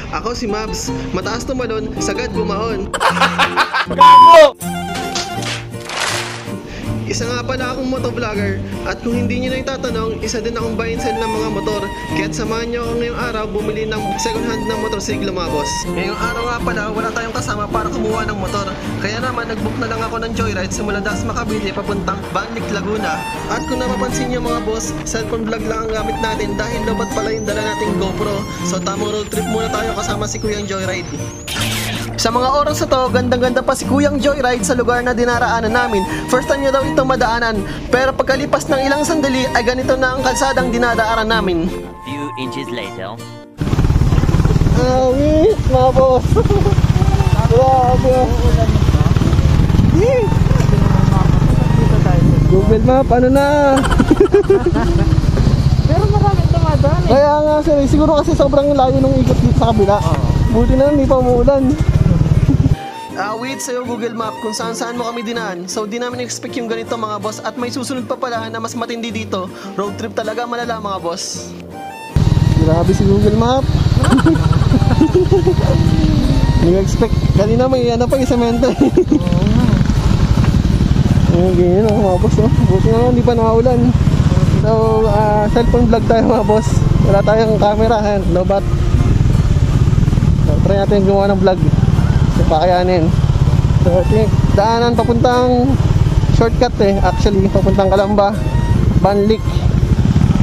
Ako si Mabs, mataas tumalon, sagad bumahon. Gago! Isa nga pala akong motovlogger at kung hindi nyo na itatanong, isa din akong buy and sell ng mga motor. Kaya't samahan nyo ako ngayong araw bumili ng second hand na motorsiklo mga boss. Ngayong araw nga pala, wala tayong kasama para kumuha ng motor. Kaya naman nagbook na lang ako ng joyride simula Dasma Cavite papuntang Banlic, Laguna. At kung napapansin nyo mga boss, cellphone vlog lang ang gamit natin dahil dapat pala yung dala nating GoPro. So tamang road trip muna tayo kasama si Kuyang Joyride. Sa mga oras na to, gandang-ganda pa si Kuyang Joyride sa lugar na dinaraanan namin. First time niya daw ito madaanan, pero pagkalipas ng ilang sandali ay ganito na ang kalsadang dinadaanan namin. Few inches later. Awit, mga boss. Grabe. Google Map, ano na? Pero marami dumadaan eh. Kaya nga sir, siguro kasi sobrang layo nung ikot dito sa kabila. Buti na hindi pa umuulan. Wait sa'yo Google Map kung saan mo kami dinaan. So di namin expect yung ganito mga boss. At may susunod pa pala na mas matindi dito. Road trip talaga malala mga boss. Grabe si Google Map. Hindi ko expect. Kanina may ano pa yung semento. Ganyan mga boss. Buti na hindi pa nakaulan. So cellphone vlog tayo mga boss. Wala tayong camera. Lobat. So try natin gumawa ng vlog. Pakayanin. So, daanan papuntang shortcut actually, papuntang Calamba, Banlic,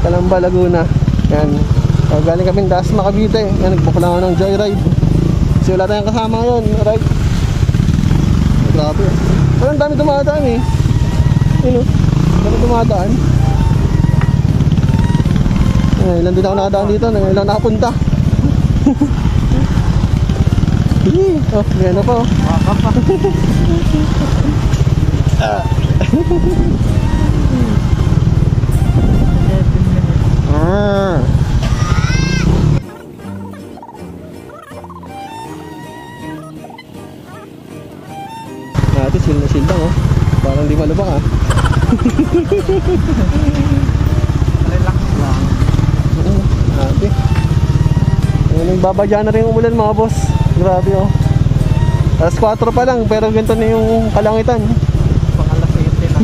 Calamba, Laguna. Yan. So, galing kami Dasma Cavite. Yan, nagbook lang ako ng joyride. Kasi wala tayong kasama ngayon. Right? Grabe. Pero ang dami dumadaan Yun dami dumadaan. Ilan din ako nakadaan dito. Ilan nakapunta. Oh, gano'n po. Ate, sil lang oh. Parang di malubak Relax lang. Ate. Nagbabadya na rin umulan mga boss. Grabe oh. Alas 4 pa lang pero ganito na yung kalangitan. Pang alas 7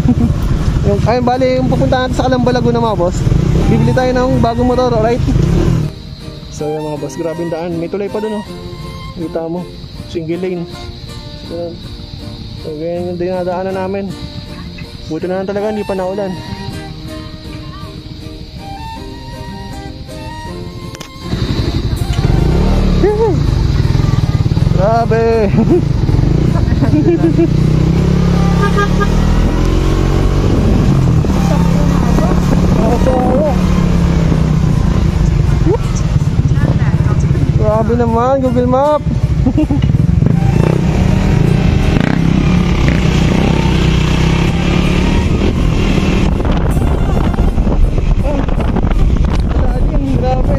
lang. Ay bali yung pupunta natin sa Calamba, Laguna mga boss. Bibili tayo ng bagong motor, alright? So yung mga boss, grabe yung daan. May tulay pa dun oh. Kita mo, single lane. So ganyan yung dinadaanan namin. Buti na lang talaga, hindi pa naulan. Grabe. Grabe naman Google Map. Grabe.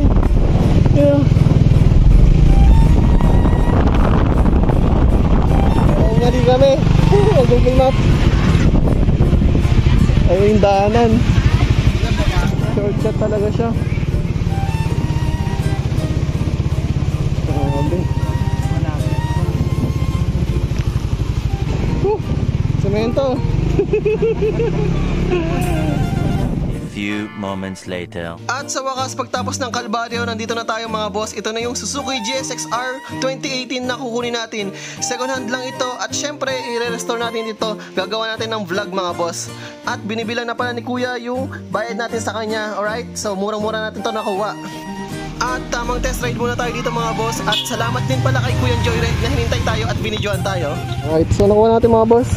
Mali kami. Google Map. Ayun yung daanan. Shortcut talaga siya. Grabe. Semento. Few moments later. At sa wakas, pagtapos ng kalbaryo, nandito na tayo mga boss. Ito na yung Suzuki GSX-R 2018 na kukunin natin. Second hand lang ito at syempre i-restore natin dito. Gagawa natin ng vlog mga boss. At binibilang na pala ni Kuya yung bayad natin sa kanya. Alright? So murang-mura natin to nakuha. At tamang test ride muna tayo dito mga boss. At salamat din pala kay Kuyang Joyride na hinintay tayo at binidyoan tayo. Alright, so nakuha natin mga boss.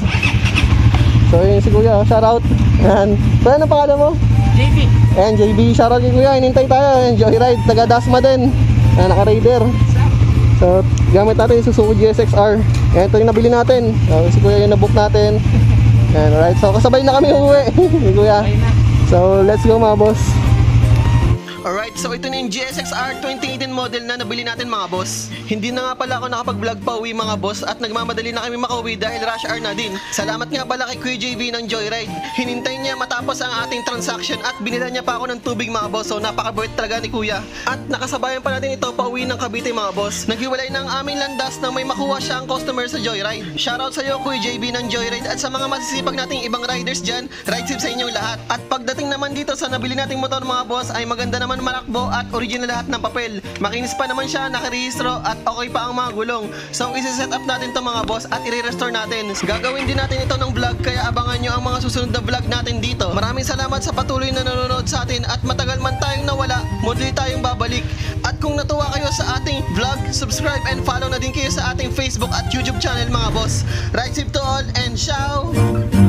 So yun si Kuya, shoutout. Ayan. So ano pangalan mo? JB. Ayan, JB, shoutout kay Kuya, hinintay tayo. Ayan, Joyride, taga Dasma din. Ayan, naka-raider. So, gamit natin yung Suzuki GSX-R. Ayan, ito yung nabili natin. Si Kuya yung nabook natin. Ayan, alright. So, kasabay na kami uuwi. Kuya. So, let's go mga boss. Alright, so ito na yung GSX-R 2018 model na nabili natin mga boss. Hindi na nga pala ako nakapag-vlog pa uwi mga boss at nagmamadali na kami makauwi dahil rush hour na din. Salamat nga pala kay Kuya JV ng Joyride. Hinintay niya matapos ang ating transaction at binila niya pa ako ng tubig mga boss, so napakabait talaga ni Kuya. At nakasabayan pa natin ito pa uwi ng Cavite mga boss. Naghiwalay ng aming landas nang may makuha siya ang customer sa Joyride. Shoutout sa iyo Kuya JV ng Joyride at sa mga masisipag nating ibang riders dyan, ride safe sa inyong lahat. At pagdating naman dito sa nabili nating motor mga boss ay maganda naman malakbo at original lahat ng papel. Makinis pa naman siya, nakarehistro at okay pa ang mga gulong. So isi-set up natin to mga boss at i-restore natin. Gagawin din natin ito ng vlog kaya abangan nyo ang mga susunod na vlog natin dito. Maraming salamat sa patuloy na nanonood sa atin at matagal man tayong nawala, muli tayong babalik. At kung natuwa kayo sa ating vlog, subscribe and follow na din kayo sa ating Facebook at YouTube channel mga boss. Ride safe to all and ciao!